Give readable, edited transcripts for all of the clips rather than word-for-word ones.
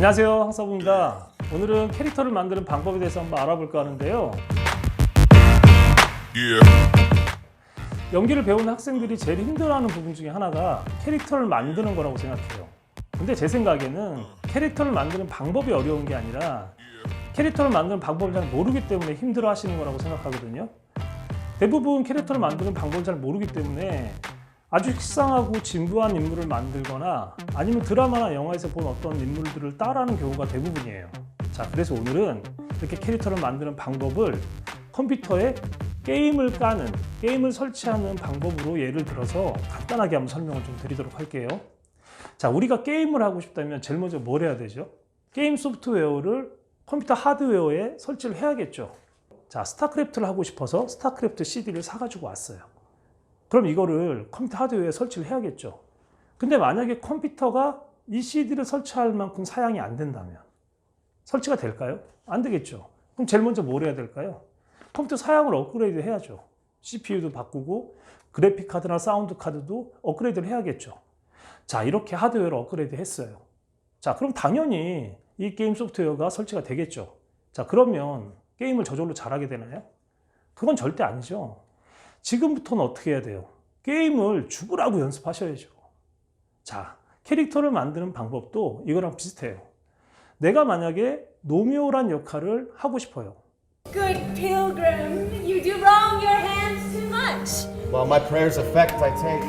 안녕하세요, 황사부입니다. 오늘은 캐릭터를 만드는 방법에 대해서 한번 알아볼까 하는데요. 연기를 배우는 학생들이 제일 힘들어하는 부분 중에 하나가 캐릭터를 만드는 거라고 생각해요. 근데 제 생각에는 캐릭터를 만드는 방법이 어려운 게 아니라 캐릭터를 만드는 방법을 잘 모르기 때문에 힘들어 하시는 거라고 생각하거든요. 대부분 캐릭터를 만드는 방법을 잘 모르기 때문에 아주 식상하고 진부한 인물을 만들거나 아니면 드라마나 영화에서 본 어떤 인물들을 따라하는 경우가 대부분이에요. 자, 그래서 오늘은 이렇게 캐릭터를 만드는 방법을 컴퓨터에 게임을 까는, 게임을 설치하는 방법으로 예를 들어서 간단하게 한번 설명을 좀 드리도록 할게요. 자, 우리가 게임을 하고 싶다면 제일 먼저 뭘 해야 되죠? 게임 소프트웨어를 컴퓨터 하드웨어에 설치를 해야겠죠. 자, 스타크래프트를 하고 싶어서 스타크래프트 CD를 사가지고 왔어요. 그럼 이거를 컴퓨터 하드웨어에 설치를 해야겠죠. 근데 만약에 컴퓨터가 이 CD를 설치할 만큼 사양이 안 된다면 설치가 될까요? 안 되겠죠. 그럼 제일 먼저 뭘 해야 될까요? 컴퓨터 사양을 업그레이드 해야죠. CPU도 바꾸고 그래픽 카드나 사운드 카드도 업그레이드를 해야겠죠. 자, 이렇게 하드웨어를 업그레이드 했어요. 자, 그럼 당연히 이 게임 소프트웨어가 설치가 되겠죠. 자, 그러면 게임을 저절로 잘하게 되나요? 그건 절대 아니죠. 지금부터는 어떻게 해야 돼요? 게임을 죽으라고 연습하셔야죠. 자, 캐릭터를 만드는 방법도 이거랑 비슷해요. 내가 만약에 노미오란 역할을 하고 싶어요. Good pilgrim, you do wrong your hands too much. While my prayers effect, I take.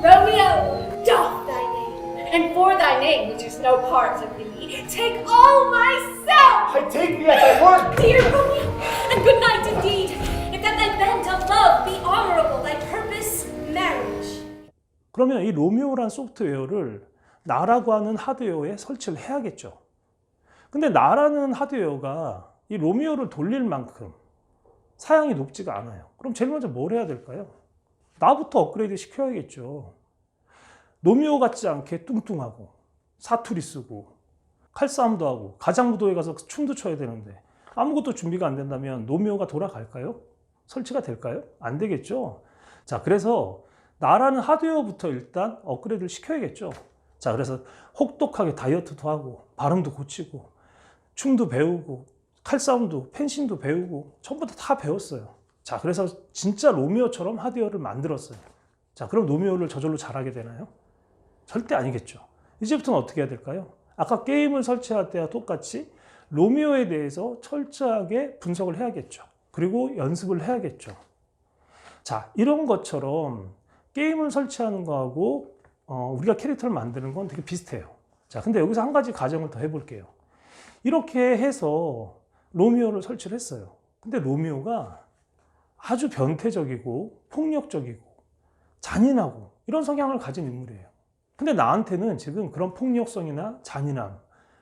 Romeo, doff thy name, and for thy name, which is no part of thee, take all myself. I take thee at thy word! Dear Romeo, and good night indeed. If that thy bent of love be honorable, thy purpose marriage. 그러면 이 로미오란 소프트웨어를 나라고 하는 하드웨어에 설치를 해야겠죠. 근데 나라는 하드웨어가 이 로미오를 돌릴 만큼 사양이 높지가 않아요. 그럼 제일 먼저 뭘 해야 될까요? 나부터 업그레이드 시켜야겠죠. 로미오 같지 않게 뚱뚱하고 사투리 쓰고 칼싸움도 하고 가장무도에 가서 춤도 춰야 되는데 아무것도 준비가 안 된다면 로미오가 돌아갈까요? 설치가 될까요? 안 되겠죠. 자, 그래서 나라는 하드웨어부터 일단 업그레이드를 시켜야겠죠. 자, 그래서 혹독하게 다이어트도 하고 발음도 고치고 춤도 배우고 칼싸움도 펜싱도 배우고 전부 다 배웠어요. 자, 그래서 진짜 로미오처럼 하드웨어를 만들었어요. 자, 그럼 로미오를 저절로 잘하게 되나요? 절대 아니겠죠. 이제부터는 어떻게 해야 될까요? 아까 게임을 설치할 때와 똑같이 로미오에 대해서 철저하게 분석을 해야겠죠. 그리고 연습을 해야겠죠. 자, 이런 것처럼 게임을 설치하는 거하고 우리가 캐릭터를 만드는 건 되게 비슷해요. 자, 근데 여기서 한 가지 가정을 더 해볼게요. 이렇게 해서 로미오를 설치를 했어요. 근데 로미오가 아주 변태적이고 폭력적이고 잔인하고 이런 성향을 가진 인물이에요. 근데 나한테는 지금 그런 폭력성이나 잔인함,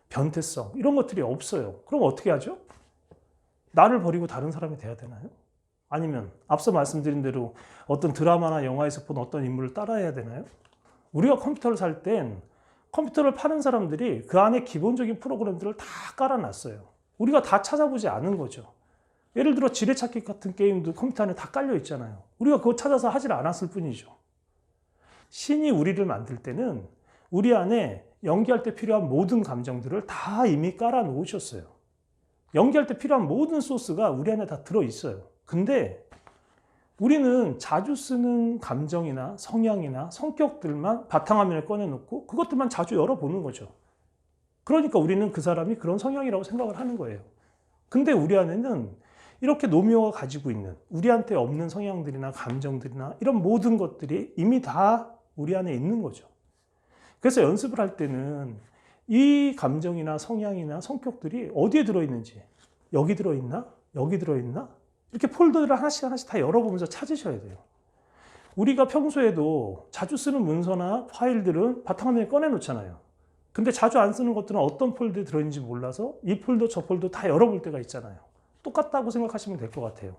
변태성 이런 것들이 없어요. 그럼 어떻게 하죠? 나를 버리고 다른 사람이 돼야 되나요? 아니면 앞서 말씀드린 대로 어떤 드라마나 영화에서 본 어떤 인물을 따라해야 되나요? 우리가 컴퓨터를 살 땐 컴퓨터를 파는 사람들이 그 안에 기본적인 프로그램들을 다 깔아놨어요. 우리가 다 찾아보지 않은 거죠. 예를 들어 지뢰찾기 같은 게임도 컴퓨터 안에 다 깔려 있잖아요. 우리가 그거 찾아서 하질 않았을 뿐이죠. 신이 우리를 만들 때는 우리 안에 연기할 때 필요한 모든 감정들을 다 이미 깔아 놓으셨어요. 연기할 때 필요한 모든 소스가 우리 안에 다 들어있어요. 근데 우리는 자주 쓰는 감정이나 성향이나 성격들만 바탕화면에 꺼내놓고 그것들만 자주 열어보는 거죠. 그러니까 우리는 그 사람이 그런 성향이라고 생각을 하는 거예요. 근데 우리 안에는 이렇게 노미오가 가지고 있는 우리한테 없는 성향들이나 감정들이나 이런 모든 것들이 이미 다 우리 안에 있는 거죠. 그래서 연습을 할 때는 이 감정이나 성향이나 성격들이 어디에 들어있는지 여기 들어있나? 여기 들어있나? 이렇게 폴더를 하나씩 하나씩 다 열어보면서 찾으셔야 돼요. 우리가 평소에도 자주 쓰는 문서나 파일들은 바탕화면에 꺼내놓잖아요. 근데 자주 안 쓰는 것들은 어떤 폴더에 들어있는지 몰라서 이 폴더 저 폴더 다 열어볼 때가 있잖아요. 똑같다고 생각하시면 될 것 같아요.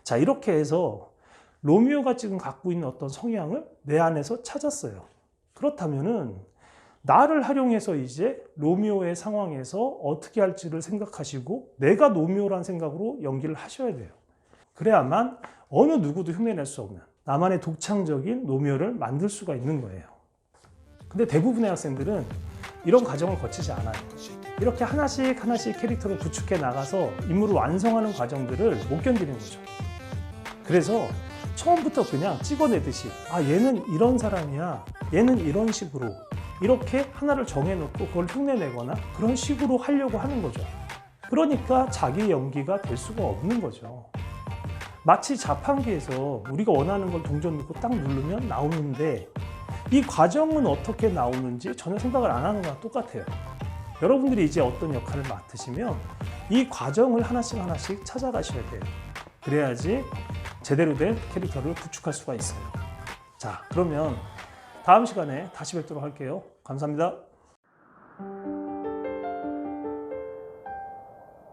자, 이렇게 해서 로미오가 지금 갖고 있는 어떤 성향을 내 안에서 찾았어요. 그렇다면은 나를 활용해서 이제 로미오의 상황에서 어떻게 할지를 생각하시고 내가 노미오라는 생각으로 연기를 하셔야 돼요. 그래야만 어느 누구도 흉내낼 수 없는 나만의 독창적인 노미오를 만들 수가 있는 거예요. 근데 대부분의 학생들은 이런 과정을 거치지 않아요. 이렇게 하나씩 하나씩 캐릭터를 구축해 나가서 인물을 완성하는 과정들을 못 견디는 거죠. 그래서 처음부터 그냥 찍어내듯이 아 얘는 이런 사람이야, 얘는 이런 식으로 이렇게 하나를 정해놓고 그걸 흉내내거나 그런 식으로 하려고 하는 거죠. 그러니까 자기 연기가 될 수가 없는 거죠. 마치 자판기에서 우리가 원하는 걸 동전 넣고 딱 누르면 나오는데 이 과정은 어떻게 나오는지 전혀 생각을 안 하는 거랑 똑같아요. 여러분들이 이제 어떤 역할을 맡으시면 이 과정을 하나씩 하나씩 찾아가셔야 돼요. 그래야지 제대로 된 캐릭터를 구축할 수가 있어요. 자, 그러면 다음 시간에 다시 뵙도록 할게요. 감사합니다.